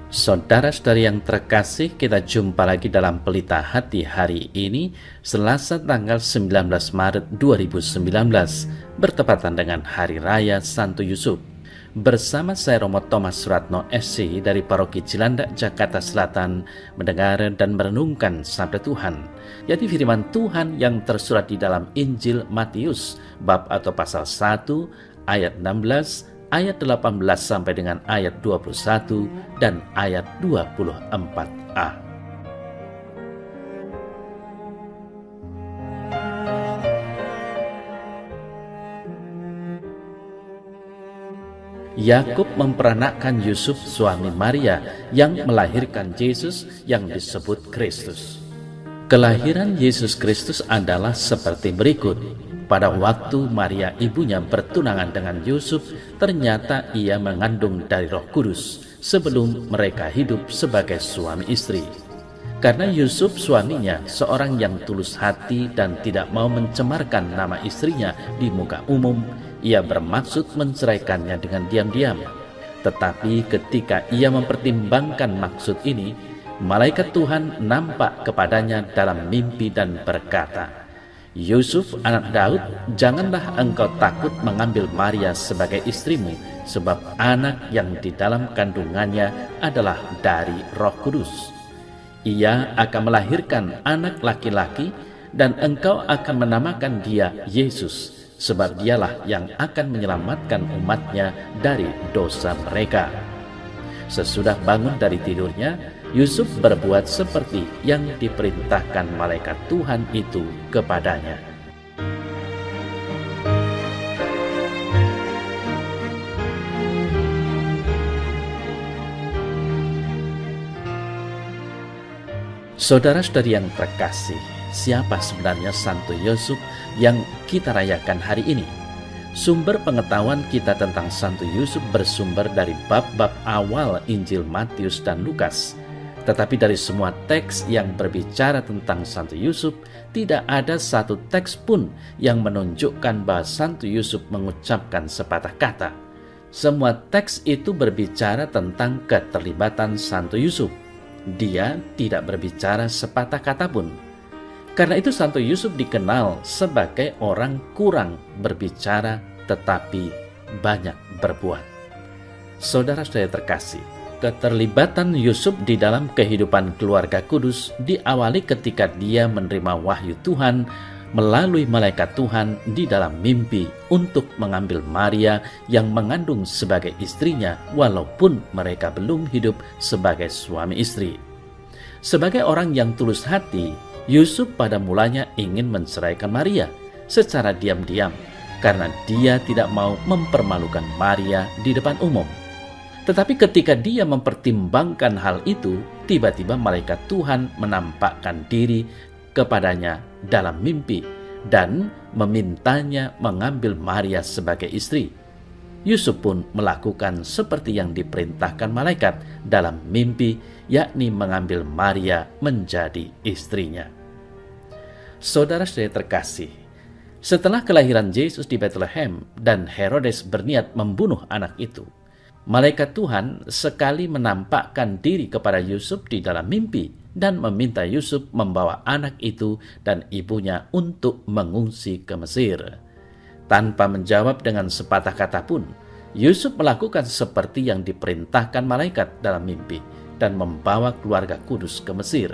Saudara-saudari yang terkasih, kita jumpa lagi dalam Pelita Hati hari ini, Selasa tanggal 19 Maret 2019, bertepatan dengan Hari Raya Santo Yusuf. Bersama saya Romo Thomas Suratno SC dari Paroki Cilandak, Jakarta Selatan, mendengar dan merenungkan Sabda Tuhan, yaitu firman Tuhan yang tersurat di dalam Injil Matius, bab atau pasal 1, ayat 16, ayat 18 sampai dengan ayat 21 dan ayat 24a. Yakub memperanakkan Yusuf suami Maria yang melahirkan Yesus yang disebut Kristus. Kelahiran Yesus Kristus adalah seperti berikut. Pada waktu Maria ibunya bertunangan dengan Yusuf, ternyata ia mengandung dari Roh Kudus sebelum mereka hidup sebagai suami istri. Karena Yusuf suaminya seorang yang tulus hati dan tidak mau mencemarkan nama istrinya di muka umum, ia bermaksud menceraikannya dengan diam-diam. Tetapi ketika ia mempertimbangkan maksud ini, malaikat Tuhan nampak kepadanya dalam mimpi dan berkata, "Yusuf, anak Daud, janganlah engkau takut mengambil Maria sebagai istrimu, sebab anak yang di dalam kandungannya adalah dari Roh Kudus. Ia akan melahirkan anak laki-laki, dan engkau akan menamakan dia Yesus, sebab dialah yang akan menyelamatkan umatnya dari dosa mereka." Sesudah bangun dari tidurnya, Yusuf berbuat seperti yang diperintahkan malaikat Tuhan itu kepadanya. Saudara-saudari yang terkasih, siapa sebenarnya Santo Yusuf yang kita rayakan hari ini? Sumber pengetahuan kita tentang Santo Yusuf bersumber dari bab-bab awal Injil Matius dan Lukas. Tetapi dari semua teks yang berbicara tentang Santo Yusuf, tidak ada satu teks pun yang menunjukkan bahwa Santo Yusuf mengucapkan sepatah kata. Semua teks itu berbicara tentang keterlibatan Santo Yusuf. Dia tidak berbicara sepatah kata pun. Karena itu Santo Yusuf dikenal sebagai orang kurang berbicara tetapi banyak berbuat. Saudara-saudara terkasih, keterlibatan Yusuf di dalam kehidupan keluarga kudus diawali ketika dia menerima wahyu Tuhan melalui malaikat Tuhan di dalam mimpi untuk mengambil Maria yang mengandung sebagai istrinya walaupun mereka belum hidup sebagai suami istri. Sebagai orang yang tulus hati, Yusuf pada mulanya ingin menceraikan Maria secara diam-diam karena dia tidak mau mempermalukan Maria di depan umum. Tetapi ketika dia mempertimbangkan hal itu, tiba-tiba malaikat Tuhan menampakkan diri kepadanya dalam mimpi dan memintanya mengambil Maria sebagai istri. Yusuf pun melakukan seperti yang diperintahkan malaikat dalam mimpi, yakni mengambil Maria menjadi istrinya. Saudara-saudari terkasih, setelah kelahiran Yesus di Bethlehem dan Herodes berniat membunuh anak itu, malaikat Tuhan sekali menampakkan diri kepada Yusuf di dalam mimpi dan meminta Yusuf membawa anak itu dan ibunya untuk mengungsi ke Mesir. Tanpa menjawab dengan sepatah kata pun, Yusuf melakukan seperti yang diperintahkan malaikat dalam mimpi dan membawa keluarga kudus ke Mesir.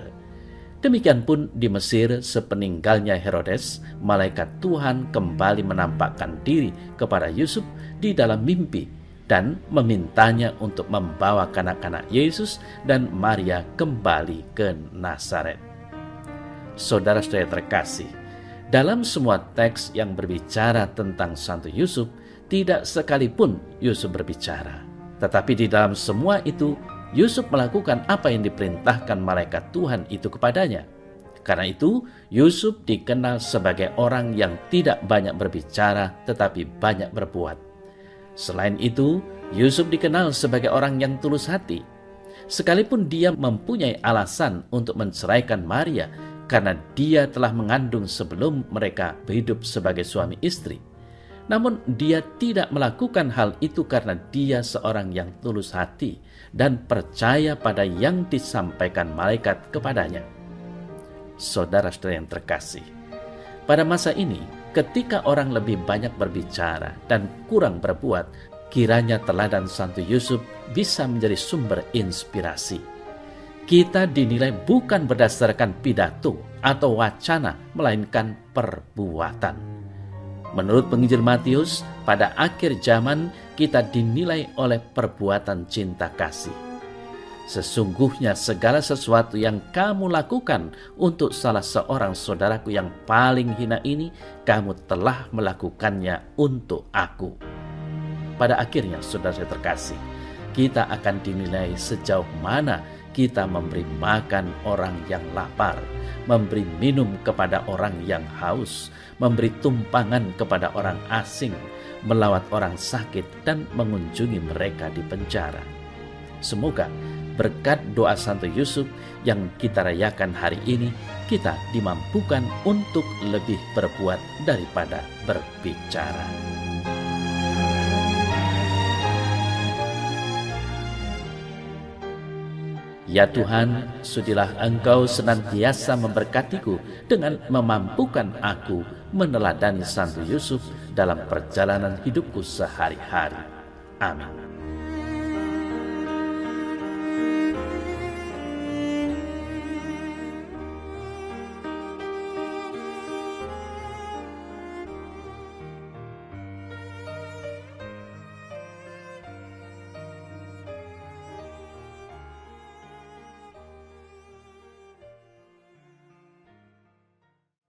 Demikian pun di Mesir sepeninggalnya Herodes, malaikat Tuhan kembali menampakkan diri kepada Yusuf di dalam mimpi dan memintanya untuk membawa kanak-kanak Yesus dan Maria kembali ke Nazaret. Saudara-saudara terkasih, dalam semua teks yang berbicara tentang Santo Yusuf, tidak sekalipun Yusuf berbicara. Tetapi di dalam semua itu, Yusuf melakukan apa yang diperintahkan malaikat Tuhan itu kepadanya. Karena itu, Yusuf dikenal sebagai orang yang tidak banyak berbicara tetapi banyak berbuat. Selain itu, Yusuf dikenal sebagai orang yang tulus hati. Sekalipun dia mempunyai alasan untuk menceraikan Maria karena dia telah mengandung sebelum mereka hidup sebagai suami istri, Namun dia tidak melakukan hal itu karena dia seorang yang tulus hati dan percaya pada yang disampaikan malaikat kepadanya. Saudara-saudara yang terkasih, pada masa ini ketika orang lebih banyak berbicara dan kurang berbuat, kiranya teladan Santo Yusuf bisa menjadi sumber inspirasi. Kita dinilai bukan berdasarkan pidato atau wacana, melainkan perbuatan. Menurut penginjil Matius, pada akhir zaman kita dinilai oleh perbuatan cinta kasih. Sesungguhnya segala sesuatu yang kamu lakukan untuk salah seorang saudaraku yang paling hina ini, kamu telah melakukannya untuk aku. Pada akhirnya, saudara saya terkasih, kita akan dinilai sejauh mana kita memberi makan orang yang lapar, memberi minum kepada orang yang haus, memberi tumpangan kepada orang asing, melawat orang sakit, dan mengunjungi mereka di penjara. Semoga berkat doa Santo Yusuf yang kita rayakan hari ini, kita dimampukan untuk lebih berbuat daripada berbicara. Ya Tuhan, sudilah Engkau senantiasa memberkatiku dengan memampukan aku meneladani Santo Yusuf dalam perjalanan hidupku sehari-hari. Amin.